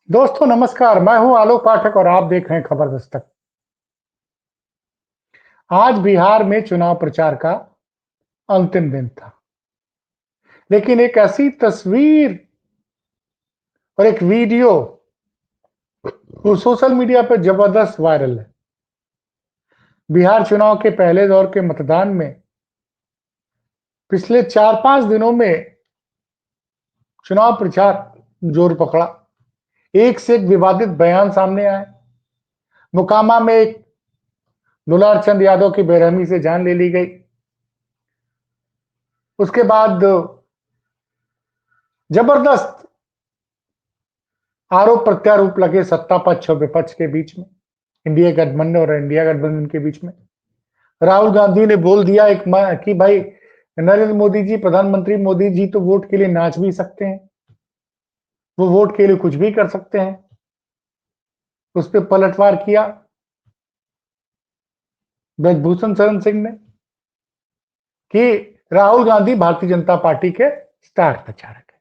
दोस्तों नमस्कार, मैं हूं आलोक पाठक और आप देख रहे हैं खबर दस्तक। आज बिहार में चुनाव प्रचार का अंतिम दिन था, लेकिन एक ऐसी तस्वीर और एक वीडियो वो सोशल मीडिया पर जबरदस्त वायरल है। बिहार चुनाव के पहले दौर के मतदान में पिछले 4-5 दिनों में चुनाव प्रचार जोर पकड़ा। एक से एक विवादित बयान सामने आए। मोकामा में एक दुलार चंद यादव की बेरहमी से जान ले ली गई। उसके बाद जबरदस्त आरोप प्रत्यारोप लगे सत्ता पक्ष और विपक्ष के बीच में, इंडिया गठबंधन और इंडिया गठबंधन के बीच में। राहुल गांधी ने बोल दिया कि भाई नरेंद्र मोदी जी, प्रधानमंत्री मोदी जी तो वोट के लिए नाच भी सकते हैं, वो वोट के लिए कुछ भी कर सकते हैं। उस पर पलटवार किया ब्रजभूषण शरण सिंह ने कि राहुल गांधी भारतीय जनता पार्टी के स्टार प्रचारक है।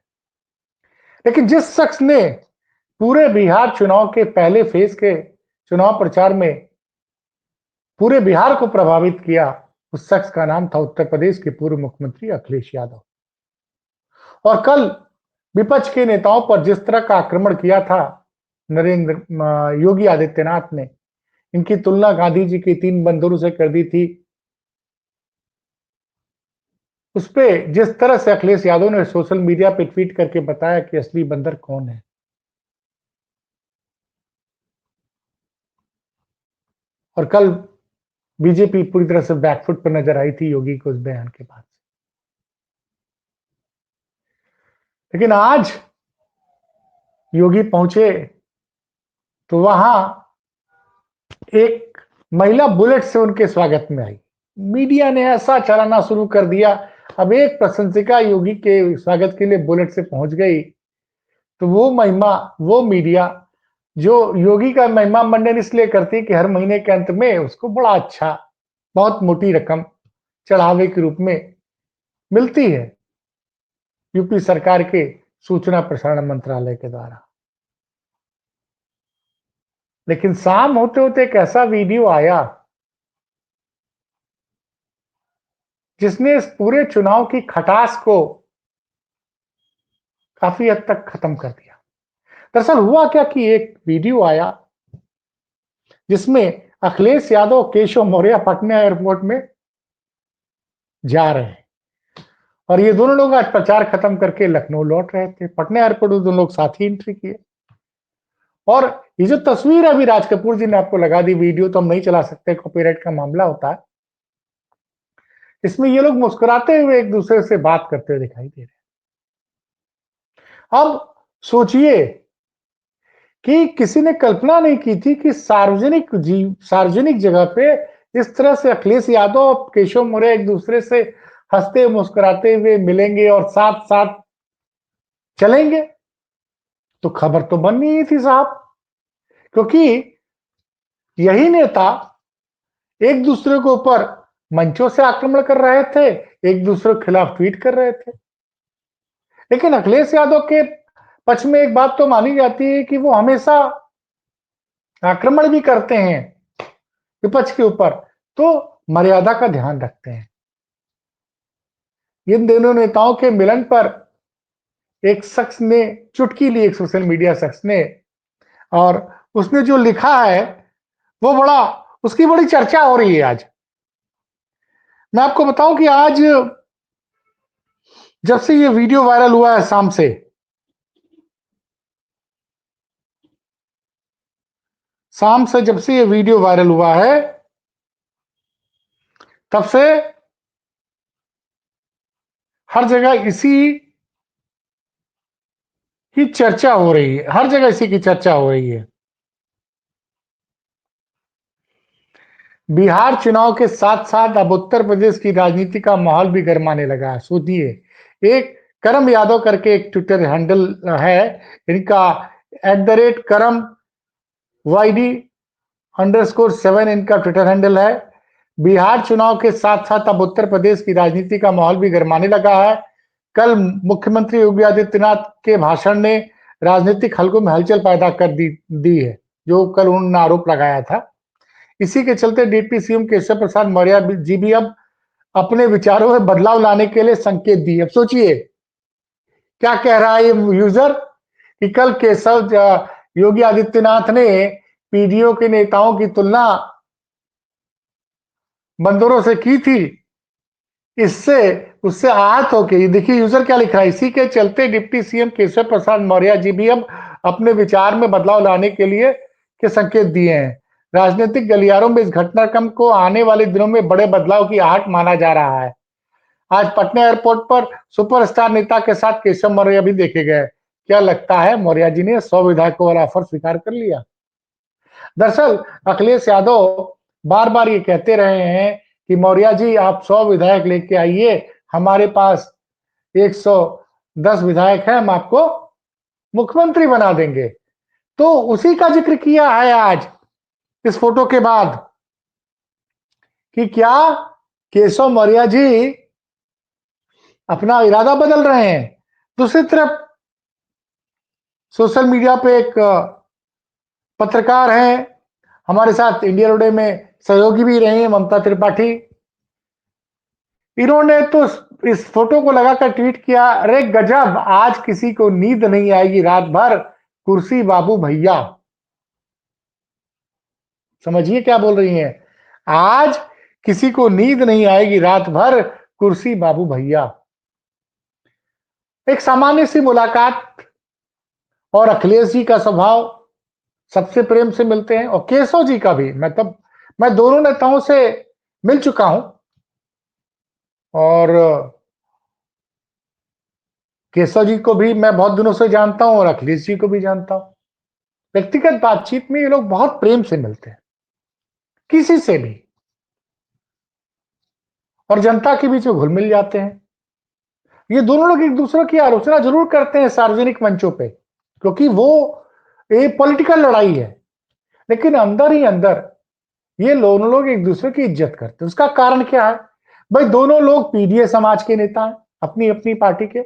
लेकिन जिस शख्स ने पूरे बिहार चुनाव के पहले फेज के चुनाव प्रचार में पूरे बिहार को प्रभावित किया, उस शख्स का नाम था उत्तर प्रदेश के पूर्व मुख्यमंत्री अखिलेश यादव। और कल विपक्ष के नेताओं पर जिस तरह का आक्रमण किया था योगी आदित्यनाथ ने, इनकी तुलना गांधी जी के 3 बंदरों से कर दी थी। उस पे जिस तरह से अखिलेश यादव ने सोशल मीडिया पे ट्वीट करके बताया कि असली बंदर कौन है, और कल बीजेपी पूरी तरह से बैकफुट पर नजर आई थी योगी के उस बयान के बाद। लेकिन आज योगी पहुंचे तो वहां एक महिला बुलेट से उनके स्वागत में आई। मीडिया ने ऐसा चलाना शुरू कर दिया। अब एक प्रशंसिका योगी के स्वागत के लिए बुलेट से पहुंच गई तो वो मीडिया जो योगी का महिमा मंडन इसलिए करती है कि हर महीने के अंत में उसको बड़ा अच्छा, बहुत मोटी रकम चढ़ावे के रूप में मिलती है यूपी सरकार के सूचना प्रसारण मंत्रालय के द्वारा। लेकिन शाम होते होते एक ऐसा वीडियो आया जिसने इस पूरे चुनाव की खटास को काफी हद तक खत्म कर दिया। दरअसल हुआ क्या कि एक वीडियो आया जिसमें अखिलेश यादव केशव मौर्य पटना एयरपोर्ट में जा रहे हैं और ये दोनों लोग आज प्रचार खत्म करके लखनऊ लौट रहे थे। पटना एयरपोर्ट में दोनों लोग साथ ही एंट्री किए और ये जो तस्वीर अभी राज कपूर जी ने आपको लगा दी, वीडियो तो हम नहीं चला सकते, कॉपीराइट का मामला होता है। इसमें ये लोग मुस्कुराते हुए एक दूसरे से बात करते हुए दिखाई दे रहे हैं। अब सोचिए कि किसी ने कल्पना नहीं की थी कि सार्वजनिक जगह पे इस तरह से अखिलेश यादव और केशव मौर्य एक दूसरे से हंसते मुस्कुराते हुए मिलेंगे और साथ साथ चलेंगे। तो खबर तो बन नहीं थी साहब, क्योंकि यही नेता एक दूसरे के ऊपर मंचों से आक्रमण कर रहे थे, एक दूसरे के खिलाफ ट्वीट कर रहे थे। लेकिन अखिलेश यादव के पक्ष में एक बात तो मानी जाती है कि वो हमेशा आक्रमण भी करते हैं विपक्ष के ऊपर, तो मर्यादा का ध्यान रखते हैं। इन दोनों नेताओं के मिलन पर एक शख्स ने चुटकी ली, एक सोशल मीडिया शख्स ने, और उसने जो लिखा है वो उसकी बड़ी चर्चा हो रही है आज। मैं आपको बताऊं कि आज जब से ये वीडियो वायरल हुआ है, शाम से जब से ये वीडियो वायरल हुआ है तब से हर जगह इसी की चर्चा हो रही है, हर जगह इसी की चर्चा हो रही है। बिहार चुनाव के साथ साथ अब उत्तर प्रदेश की राजनीति का माहौल भी गरमाने लगा है। सोचिए, एक करम यादव करके एक ट्विटर हैंडल है इनका, @करम YD_7 इनका ट्विटर हैंडल है। बिहार चुनाव के साथ साथ अब उत्तर प्रदेश की राजनीति का माहौल भी गरमाने लगा है। कल मुख्यमंत्री योगी आदित्यनाथ के भाषण ने राजनीतिक हलकों में हलचल पैदा कर दी है, जो कल उन्होंने आरोप लगाया था। इसी के चलते डिप्टी सीएम केशव प्रसाद मौर्य जी भी अब अपने विचारों में बदलाव लाने के लिए संकेत दिए। अब सोचिए क्या कह रहा है ये यूजर कि कल योगी आदित्यनाथ ने पीडीओ के नेताओं की तुलना बंदरों से की थी, इससे उससे आहत होके ये देखिए यूजर क्या लिख रहा है। इसी के चलते डिप्टी सीएम केशव प्रसाद मौर्य जी भी अब अपने विचार में बदलाव लाने के लिए के संकेत दिए हैं। राजनीतिक गलियारों में इस घटनाक्रम को आने वाले दिनों में बड़े बदलाव की आहट माना जा रहा है। आज पटना एयरपोर्ट पर सुपरस्टार नेता के साथ केशव मौर्य भी देखे गए। क्या लगता है मौर्य जी ने 100 विधायकों वाला ऑफर स्वीकार कर लिया? दरअसल अखिलेश यादव बार बार ये कहते रहे हैं कि मौर्य जी आप 100 विधायक लेके आइए, हमारे पास 110 विधायक हैं, हम आपको मुख्यमंत्री बना देंगे। तो उसी का जिक्र किया है आज इस फोटो के बाद कि क्या केशव मौर्य जी अपना इरादा बदल रहे हैं। दूसरी तरफ सोशल मीडिया पे एक पत्रकार हैं, हमारे साथ इंडिया टुडे में सहयोगी भी रही हैं, ममता त्रिपाठी। इन्होंने तो इस फोटो को लगाकर ट्वीट किया, अरे गजब, आज किसी को नींद नहीं आएगी रात भर, कुर्सी बाबू भैया। समझिए क्या बोल रही हैं, आज किसी को नींद नहीं आएगी रात भर, कुर्सी बाबू भैया। एक सामान्य सी मुलाकात और अखिलेश जी का स्वभाव सबसे प्रेम से मिलते हैं और केशव जी का भी। मैं दोनों नेताओं से मिल चुका हूं और केशव जी को भी मैं बहुत दिनों से जानता हूं और अखिलेश जी को भी जानता हूं। व्यक्तिगत बातचीत में ये लोग बहुत प्रेम से मिलते हैं, किसी से भी, और जनता के बीच में घुल मिल जाते हैं। ये दोनों लोग एक दूसरे की आलोचना जरूर करते हैं सार्वजनिक मंचों पे, क्योंकि वो एक पॉलिटिकल लड़ाई है, लेकिन अंदर ही अंदर ये दोनों लोग एक दूसरे की इज्जत करते हैं। उसका कारण क्या है? भाई दोनों लोग पीडीए समाज के नेता हैं, अपनी अपनी पार्टी के।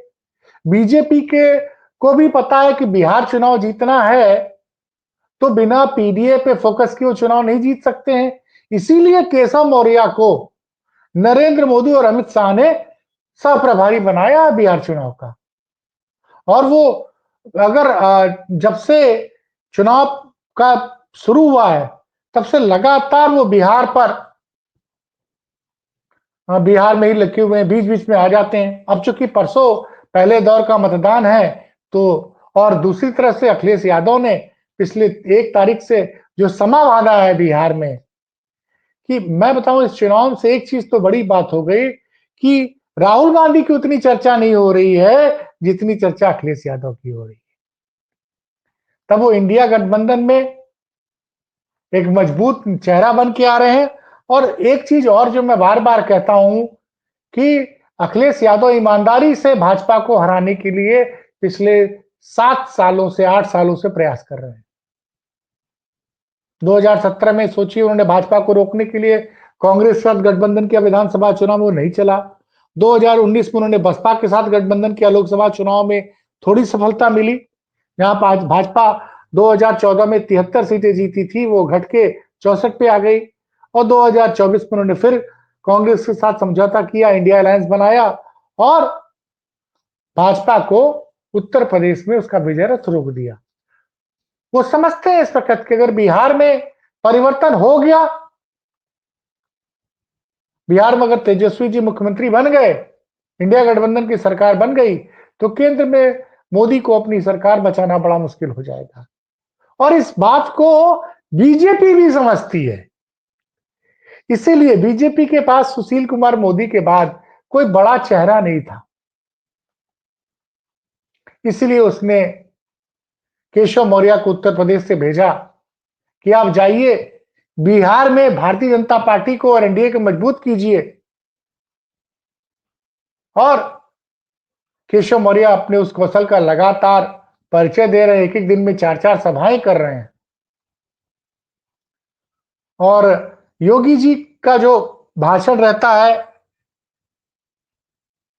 बीजेपी के को भी पता है कि बिहार चुनाव जीतना है तो बिना पीडीए पे फोकस किए चुनाव नहीं जीत सकते हैं। इसीलिए केशव मौर्य को नरेंद्र मोदी और अमित शाह ने सह प्रभारी बनाया बिहार चुनाव का। और वो अगर जब से चुनाव का शुरू हुआ है तब से लगातार वो बिहार में ही लगे हुए हैं, बीच बीच में आ जाते हैं। अब चूंकि परसों पहले दौर का मतदान है तो, और दूसरी तरफ से अखिलेश यादव ने पिछले 1 तारीख से जो समा बांधा है बिहार में, कि मैं बताऊं इस चुनाव से एक चीज तो बड़ी बात हो गई कि राहुल गांधी की उतनी चर्चा नहीं हो रही है जितनी चर्चा अखिलेश यादव की हो रही है। तब वो इंडिया गठबंधन में एक मजबूत चेहरा बन के आ रहे हैं। और एक चीज और जो मैं बार बार कहता हूं कि अखिलेश यादव ईमानदारी से भाजपा को हराने के लिए पिछले 7 सालों से 8 सालों से प्रयास कर रहे हैं। 2017 में सोचिए उन्होंने भाजपा को रोकने के लिए कांग्रेस के साथ गठबंधन किया, विधानसभा चुनाव में वो नहीं चला। 2019 में उन्होंने बसपा के साथ गठबंधन किया, लोकसभा चुनाव में थोड़ी सफलता मिली। जहां भाजपा 2014 में 73 सीटें जीती थी, वो घट के 64 पे आ गई। और 2024 में उन्होंने फिर कांग्रेस के साथ समझौता किया, इंडिया अलायंस बनाया और भाजपा को उत्तर प्रदेश में उसका विजय रथ रोक दिया। वो समझते हैं इस वक्त कि अगर बिहार में परिवर्तन हो गया, बिहार में अगर तेजस्वी जी मुख्यमंत्री बन गए, इंडिया गठबंधन की सरकार बन गई, तो केंद्र में मोदी को अपनी सरकार बचाना बड़ा मुश्किल हो जाएगा। और इस बात को बीजेपी भी समझती है। इसीलिए बीजेपी के पास सुशील कुमार मोदी के बाद कोई बड़ा चेहरा नहीं था, इसलिए उसने केशव मौर्य को उत्तर प्रदेश से भेजा कि आप जाइए बिहार में भारतीय जनता पार्टी को और एनडीए को मजबूत कीजिए। और केशव मौर्य अपने उस कौशल का लगातार परिचय दे रहे हैं, एक एक दिन में 4-4 सभाएं कर रहे हैं। और योगी जी का जो भाषण रहता है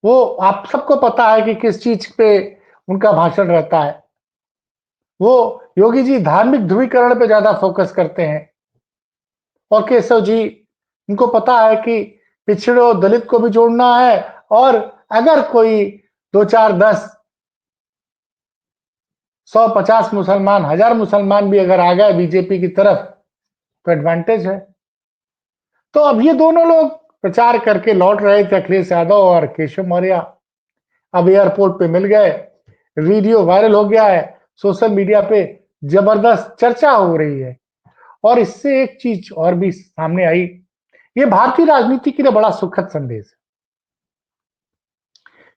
वो आप सबको पता है कि किस चीज पे उनका भाषण रहता है। वो योगी जी धार्मिक ध्रुवीकरण पे ज्यादा फोकस करते हैं और केशव जी इनको पता है कि पिछड़े और दलित को भी जोड़ना है और अगर कोई 2 4 10 100 50 मुसलमान 1000 मुसलमान भी अगर आ गए बीजेपी की तरफ तो एडवांटेज है। तो अब ये दोनों लोग प्रचार करके लौट रहे थे, अखिलेश यादव और केशव मौर्य। अब एयरपोर्ट पे मिल गए, वीडियो वायरल हो गया है, सोशल मीडिया पे जबरदस्त चर्चा हो रही है। और इससे एक चीज और भी सामने आई, ये भारतीय राजनीति के लिए बड़ा सुखद संदेश है,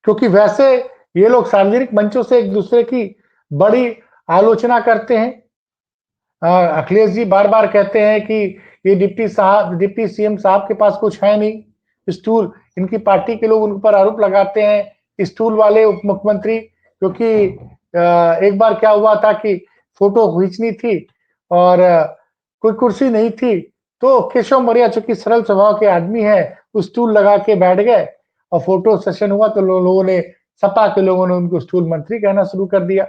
क्योंकि वैसे ये लोग सार्वजनिक मंचों से एक दूसरे की बड़ी आलोचना करते हैं। अखिलेश जी बार-बार कहते हैं कि ये डिप्टी सीएम साहब के पास कुछ है नहीं, स्टूल इनकी पार्टी के लोग उन पर आरोप लगाते हैं, स्टूल वाले उप मुख्यमंत्री, क्योंकि एक बार क्या हुआ था कि फोटो खींचनी थी और कोई कुर्सी नहीं थी, तो केशव मौर्य चूंकि सरल स्वभाव के आदमी है, वो स्टूल लगा के बैठ गए और फोटो सेशन हुआ तो लोगों ने, सपा के लोगों ने उनको स्टूल मंत्री कहना शुरू कर दिया।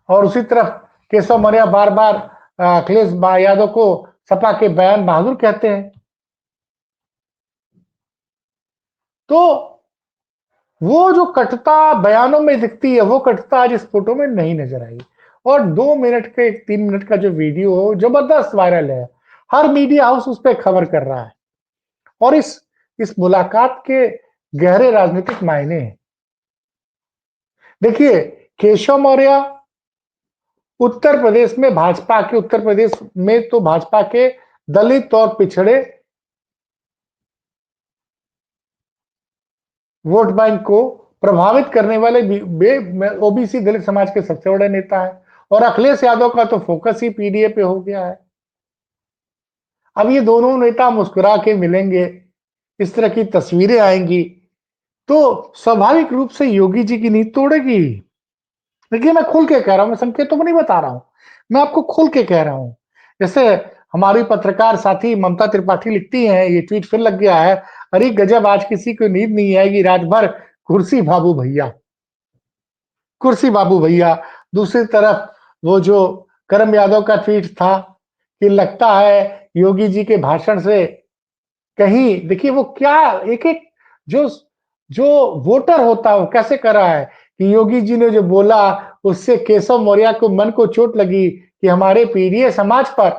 और उसी तरफ केशव मौर्य बार-बार अखिलेश यादव को सपा के बयान बहादुर कहते हैं। तो वो जो कटुता बयानों में दिखती है, वो कटुता आज इस फोटो में नहीं नजर आई। और 2 मिनट के 3 मिनट का जो वीडियो जबरदस्त वायरल है, हर मीडिया हाउस उस पर खबर कर रहा है और इस मुलाकात के गहरे राजनीतिक मायने हैं। देखिए, केशव मौर्य उत्तर प्रदेश में भाजपा के, उत्तर प्रदेश में तो भाजपा के दलित और पिछड़े वोट बैंक को प्रभावित करने वाले ओबीसी दलित समाज के सबसे बड़े नेता है और अखिलेश यादव का तो फोकस ही पीडीए पे हो गया है। अब ये दोनों नेता मुस्कुरा के मिलेंगे, इस तरह की तस्वीरें आएंगी तो स्वाभाविक रूप से योगी जी की नींद तोड़ेगी। देखिए, मैं खुल के कह रहा हूं, मैं संकेतों को नहीं बता रहा हूं, मैं आपको खुल के कह रहा हूं। जैसे हमारी पत्रकार साथी ममता त्रिपाठी लिखती हैं, ये ट्वीट फिर लग गया है, अरे गजब, आज किसी को नींद नहीं आएगी रात भर, कुर्सी बाबू भैया, कुर्सी बाबू भैया। दूसरी तरफ वो जो करम यादव का ट्वीट था कि लगता है योगी जी के भाषण से कहीं, देखिए वो क्या, एक एक जो जो वोटर होता है वो कैसे कर रहा है कि योगी जी ने जो बोला उससे केशव मौर्य को मन को चोट लगी कि हमारे पीडीए समाज पर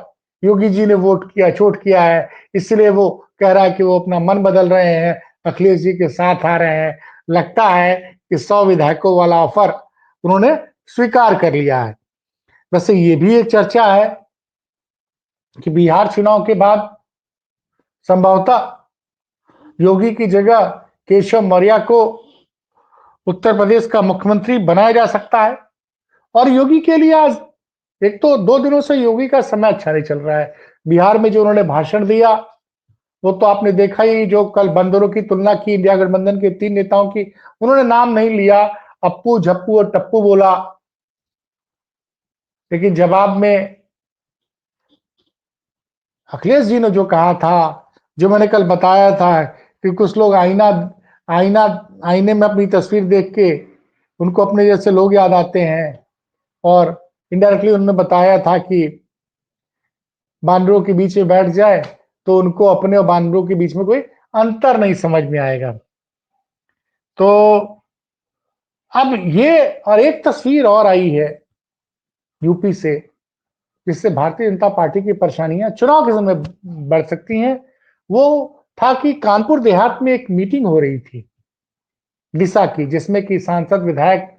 योगी जी ने वोट किया, चोट किया है, इसलिए वो कह रहा है कि वो अपना मन बदल रहे हैं, अखिलेश जी के साथ आ रहे हैं। लगता है कि 100 विधायकों वाला ऑफर उन्होंने स्वीकार कर लिया है। वैसे ये भी एक चर्चा है कि बिहार चुनाव के बाद संभवतः योगी की जगह केशव मौर्य को उत्तर प्रदेश का मुख्यमंत्री बनाया जा सकता है। और योगी के लिए आज एक तो 2 दिनों से योगी का समय अच्छा नहीं चल रहा है। बिहार में जो उन्होंने भाषण दिया वो तो आपने देखा ही, जो कल बंदरों की तुलना की इंडिया गठबंधन के 3 नेताओं की, उन्होंने नाम नहीं लिया, अप्पू झप्पू और टप्पू बोला, लेकिन जवाब में अखिलेश जी ने जो कहा था, जो मैंने कल बताया था कि कुछ लोग आईना आईने में अपनी तस्वीर देख के उनको अपने जैसे लोग याद आते हैं और इनडायरेक्टली उन्होंने बताया था कि बानरों के बीच में बैठ जाए तो उनको अपने और बानरों के बीच में कोई अंतर नहीं समझ में आएगा। तो अब ये, और एक तस्वीर और आई है यूपी से, जिससे भारतीय जनता पार्टी की परेशानियां चुनाव के समय बढ़ सकती हैं। वो था कि कानपुर देहात में एक मीटिंग हो रही थी दिशा की, जिसमें कि सांसद, विधायक,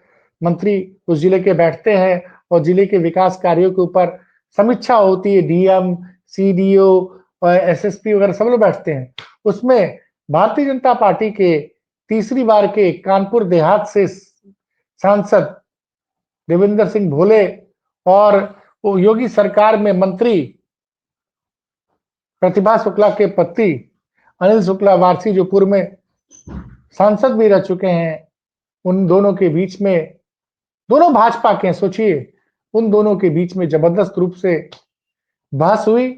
मंत्री उस जिले के बैठते हैं और जिले के विकास कार्यों के ऊपर समीक्षा होती है। डीएम, सीडीओ और एसएसपी वगैरह सब लोग बैठते हैं। उसमें भारतीय जनता पार्टी के तीसरी बार के कानपुर देहात से सांसद देवेंद्र सिंह भोले और वो योगी सरकार में मंत्री प्रतिभा शुक्ला के पति अनिल शुक्ला वारसी, जो पूर्व में सांसद भी रह चुके हैं, उन दोनों के बीच में, दोनों भाजपा के हैं, सोचिए, उन दोनों के बीच में जबरदस्त रूप से बहस हुई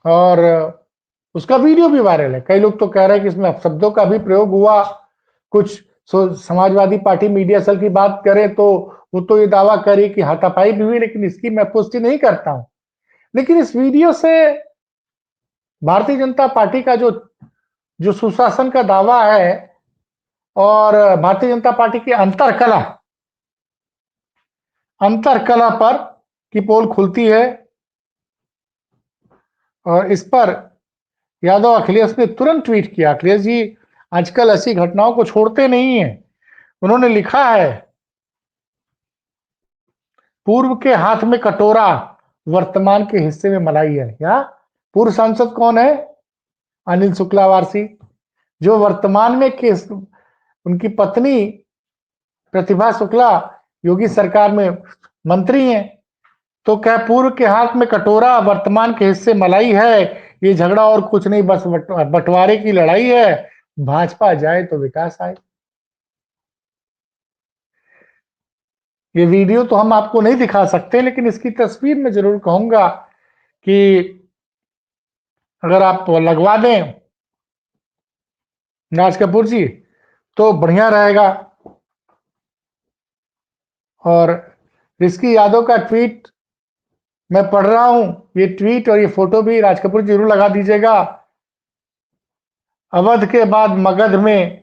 और उसका वीडियो भी वायरल है। कई लोग तो कह रहे हैं कि इसमें अपशब्दों का भी प्रयोग हुआ, कुछ समाजवादी पार्टी मीडिया सेल की बात करें तो वो तो ये दावा करे कि हाथापाई भी हुई, लेकिन इसकी मैं पुष्टि नहीं करता हूं। लेकिन इस वीडियो से भारतीय जनता पार्टी का जो जो सुशासन का दावा है और भारतीय जनता पार्टी की अंतरकला पर की पोल खुलती है। और इस पर यादव अखिलेश ने तुरंत ट्वीट किया। अखिलेश जी आजकल ऐसी घटनाओं को छोड़ते नहीं हैं। उन्होंने लिखा है, पूर्व के हाथ में कटोरा, वर्तमान के हिस्से में मलाई है। क्या पूर्व सांसद कौन है? अनिल शुक्लावारसी, जो वर्तमान में केस उनकी पत्नी प्रतिभा शुक्ला योगी सरकार में मंत्री हैं। तो क्या पूर्व के हाथ में कटोरा, वर्तमान के हिस्से मलाई है? ये झगड़ा और कुछ नहीं, बस बंटवारे की लड़ाई है। भाजपा जाए तो विकास आए। ये वीडियो तो हम आपको नहीं दिखा सकते, लेकिन इसकी तस्वीर मैं जरूर कहूंगा कि अगर आप लगवा दें राज कपूर जी तो बढ़िया रहेगा। और ऋषि यादव का ट्वीट मैं पढ़ रहा हूं, ये ट्वीट और ये फोटो भी राज कपूर जरूर लगा दीजिएगा। अवध के बाद मगध में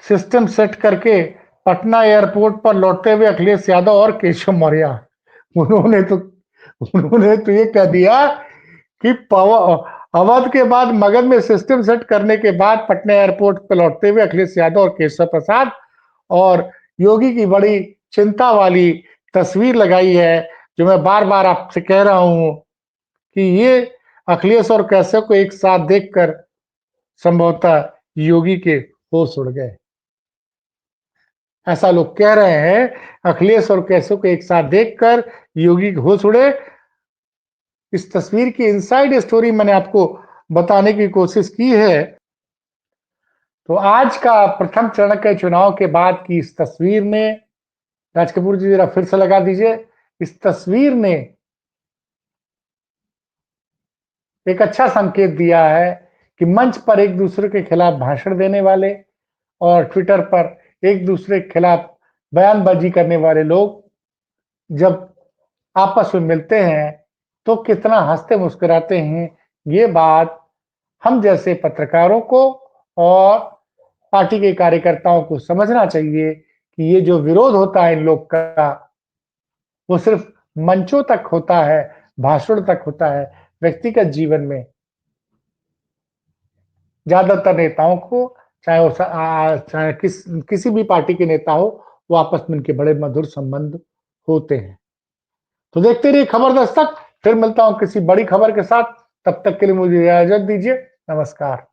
सिस्टम सेट करके पटना एयरपोर्ट पर लौटते हुए अखिलेश यादव और केशव मौर्य, उन्होंने तो उन्होंने तो ये कह दिया कि अवध के बाद मगध में सिस्टम सेट करने के बाद पटना एयरपोर्ट पर लौटते हुए अखिलेश यादव और केशव प्रसाद, और योगी की बड़ी चिंता वाली तस्वीर लगाई है, जो मैं बार बार आपसे कह रहा हूं कि ये अखिलेश और केशव को एक साथ देखकर संभवतः योगी के होश उड़ गए। ऐसा लोग कह रहे हैं। अखिलेश और केशव को एक साथ देखकर योगी के होश उड़े। इस तस्वीर की इनसाइड स्टोरी मैंने आपको बताने की कोशिश की है। तो आज का प्रथम चरण के चुनाव के बाद की इस तस्वीर में, राज कपूर जी जरा फिर से लगा दीजिए, इस तस्वीर ने एक अच्छा संकेत दिया है कि मंच पर एक दूसरे के खिलाफ भाषण देने वाले और ट्विटर पर एक दूसरे के खिलाफ बयानबाजी करने वाले लोग जब आपस में मिलते हैं तो कितना हंसते मुस्कुराते हैं। ये बात हम जैसे पत्रकारों को और पार्टी के कार्यकर्ताओं को समझना चाहिए कि ये जो विरोध होता है इन लोग का, वो सिर्फ मंचों तक होता है, भाषण तक होता है। व्यक्तिगत जीवन में ज्यादातर नेताओं को, चाहे वो चाहे किसी भी पार्टी के नेता हो, वो आपस में इनके बड़े मधुर संबंध होते हैं। तो देखते रहिए खबर दस्तक। फिर मिलता हूं किसी बड़ी खबर के साथ। तब तक के लिए मुझे इजाजत दीजिए। नमस्कार।